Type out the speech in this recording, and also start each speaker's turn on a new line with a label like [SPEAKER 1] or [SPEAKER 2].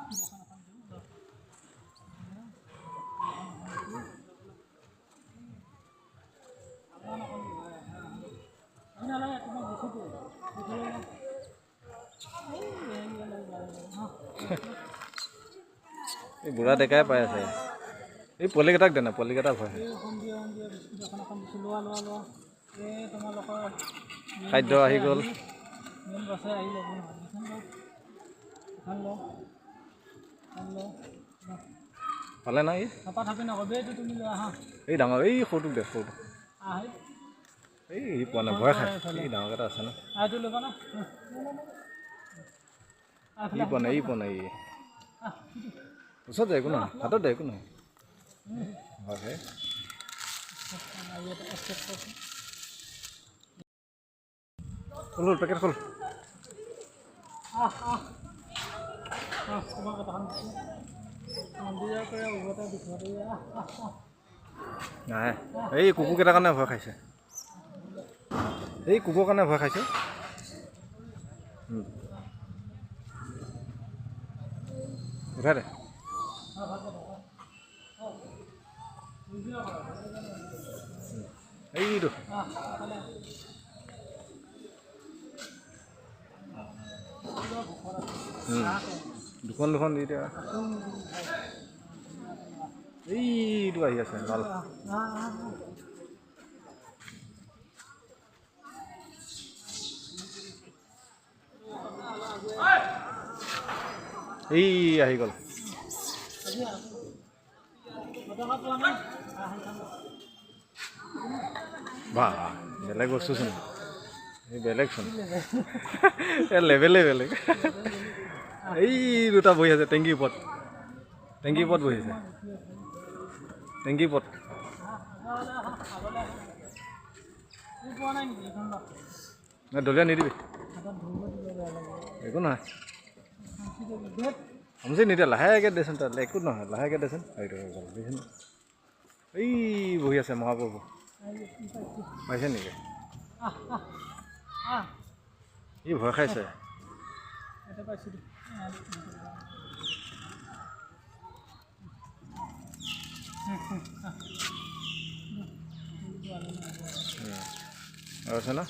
[SPEAKER 1] এই বুঢ়া ডেকাই পাই আছে এই পলিকেইটাক দে না পলিকেইটা ভয় খাদ্য আহি গ'ল পালে নাই এই ডাঙৰ এই সৰুটোক দে সৰুটো এই পোৱা নাই ভয় খায় এই ডাঙৰকেইটা আছে ন ই পোৱা নাই ওচৰত দে একো নহয় হাতত দে একো নহয় হয় খোল পেকেট খোল নাই এই কুকুৰকেইটাৰ কাৰণে ভয় খাইছে এই কুকুৰৰ কাৰণে ভয় খাইছে উঠাই দে এইটো দুখন দি দিয়া এইটো আহি আছে ভাল এই আহি গ'ল বাহ বেলেগ বস্তুচোন এই বেলেগচোন এই লেভেলেই বেলেগ এই দুটা বহি আছে টেংকিৰ ওপৰত বহি আছে টেংকিৰ ওপৰত দলিয়া নিদিবি একো নহয় আমচি নিদিয়া লাহেকৈ দেচোন তাত একো নহয় লাহেকৈ দেচোন এইটো দেচোন এই বহি আছে মহাপ্ৰভু পাইছে নেকি ই ভয় খাইছে আছে না